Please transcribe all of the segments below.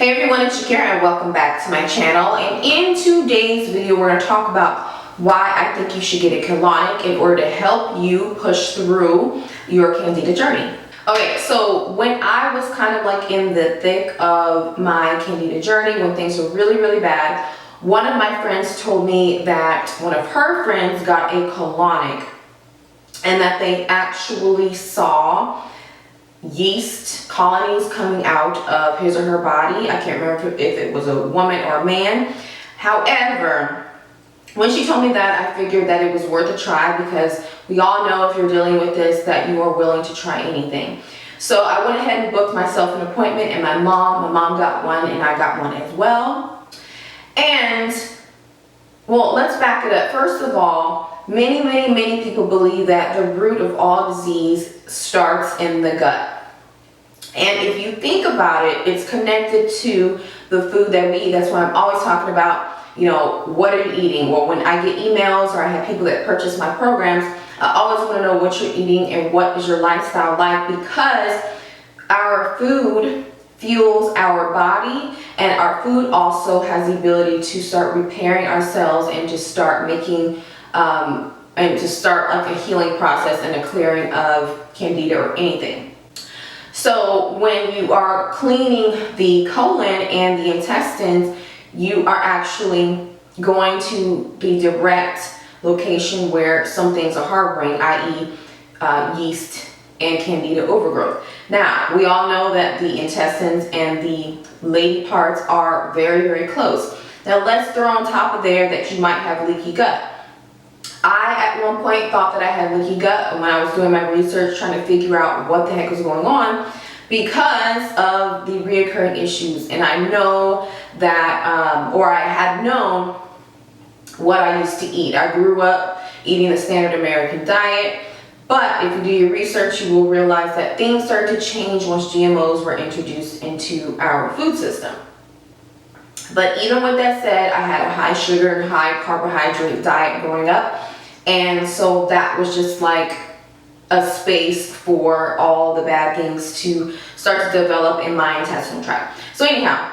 Hey everyone, it's Shakeraleigh and welcome back to my channel. And in today's video, we're going to talk about why I think you should get a colonic in order to help you push through your Candida journey. Okay, so when I was kind of like in the thick of my Candida journey, when things were really bad, one of my friends told me that one of her friends got a colonic and that they actually saw yeast colonies coming out of his or her body. I can't remember if it was a woman or a man. However, when she told me that, I figured that it was worth a try because we all know if you're dealing with this that you are willing to try anything. So I went ahead and booked myself an appointment, and my mom got one and I got one as well. And well, let's back it up. First of all, many people believe that the root of all disease starts in the gut. And if you think about it, it's connected to the food that we eat. That's why I'm always talking about, you know, what are you eating? Well, when I get emails or I have people that purchase my programs, I always want to know what you're eating and what is your lifestyle like, because our food fuels our body, and our food also has the ability to start repairing our cells and to start making and to start like a healing process and a clearing of Candida or anything. So when you are cleaning the colon and the intestines, you are actually going to the direct location where some things are harboring, i.e. Yeast and Candida overgrowth. Now, we all know that the intestines and the lady parts are very close. Now let's throw on top of there that you might have leaky gut. I at one point thought that I had leaky gut when I was doing my research trying to figure out what the heck was going on because of the reoccurring issues. And I know that, or I had known what I used to eat. I grew up eating the standard American diet, but if you do your research, you will realize that things started to change once GMOs were introduced into our food system. But even with that said, I had a high sugar and high carbohydrate diet growing up. And so that was just like a space for all the bad things to start to develop in my intestinal tract. So anyhow,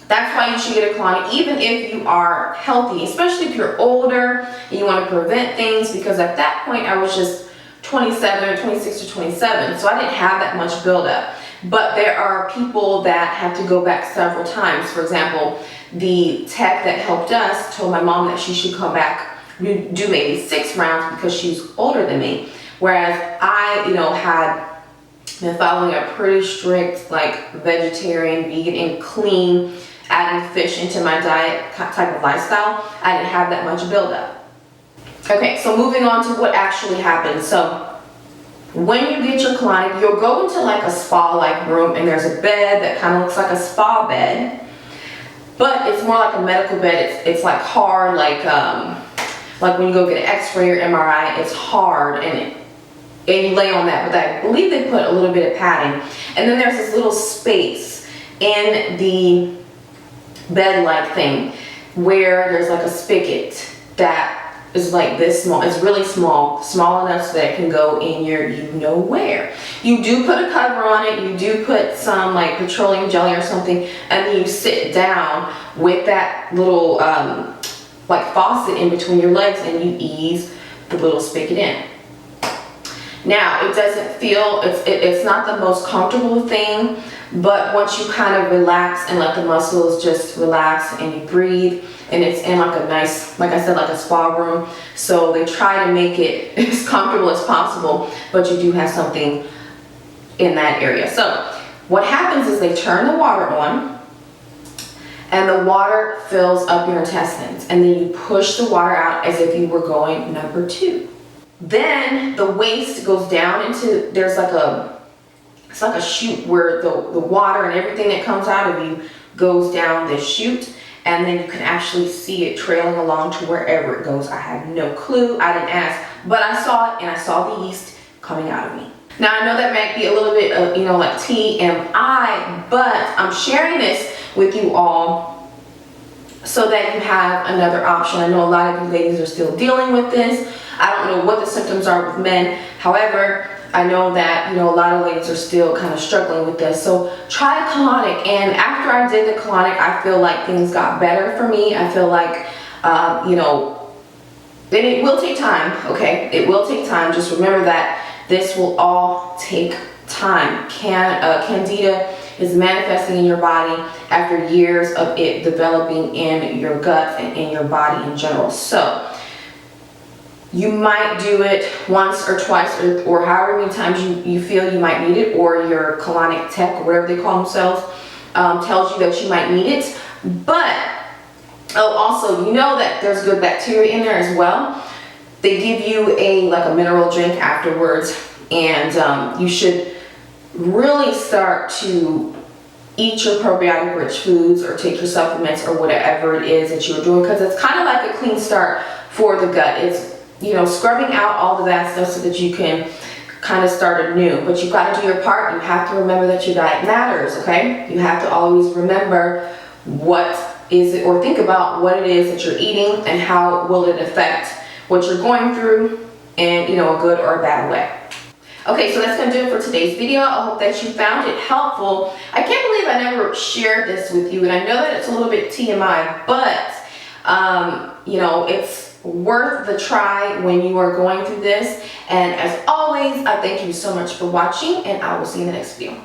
that's why you should get a colonic, even if you are healthy, especially if you're older and you want to prevent things, because at that point I was just 27 or 26 or 27, so I didn't have that much buildup. But there are people that have to go back several times. For example, the tech that helped us told my mom that she should come back, do maybe 6 rounds because she's older than me. Whereas I, had been following a pretty strict, like vegetarian, vegan, and clean, adding fish into my diet type of lifestyle. I didn't have that much buildup. Okay, so moving on to what actually happens. So when you get your colonic, you'll go into like a spa-like room, and there's a bed that kind of looks like a spa bed, but it's more like a medical bed. It's like hard, like when you go get an X-ray or MRI, it's hard, and you lay on that. But I believe they put a little bit of padding, and then there's this little space in the bed-like thing where there's like a spigot that is like this small. It's really small enough so that it can go in your where. You do put a cover on it, you do put some like petroleum jelly or something, and then you sit down with that little like faucet in between your legs, and you ease the little spigot in. Now, it doesn't feel, it's not the most comfortable thing, but once you kind of relax and let the muscles just relax and you breathe, and it's in like a nice, like I said, like a spa room. So they try to make it as comfortable as possible, but you do have something in that area. So what happens is they turn the water on, and the water fills up your intestines, and then you push the water out as if you were going number 2. Then the waste goes down into, there's like it's like a chute where the water and everything that comes out of you goes down this chute, and then you can actually see it trailing along to wherever it goes. I have no clue, I didn't ask, but I saw it, and I saw the yeast coming out of me. Now I know that might be a little bit of, like TMI, but I'm sharing this with you all so that you have another option. I know a lot of you ladies are still dealing with this. I don't know what the symptoms are with men. However, I know that, you know, a lot of ladies are still kind of struggling with this. So try colonic. And after I did the colonic, I feel like things got better for me. I feel like, you know, and it will take time, okay? It will take time. Just remember that this will all take time. Candida is manifesting in your body after years of it developing in your gut and in your body in general. So you might do it once or twice or however many times you feel you might need it, or your colonic tech or whatever they call themselves tells you that you might need it. But also, you know that there's good bacteria in there as well. They give you like a mineral drink afterwards, and you should really start to eat your probiotic rich foods or take your supplements or whatever it is that you're doing, because it's kind of like a clean start for the gut. It's, you know, scrubbing out all the bad stuff so that you can kind of start anew. But you've got to do your part. You have to remember that your diet matters, okay? You have to always remember what is it, or think about what it is that you're eating and how will it affect what you're going through in, you know, a good or a bad way. Okay, so that's going to do it for today's video. I hope that you found it helpful. I can't believe I never shared this with you, and I know that it's a little bit TMI, but you know, it's worth the try when you are going through this. And as always, I thank you so much for watching, and I will see you in the next video.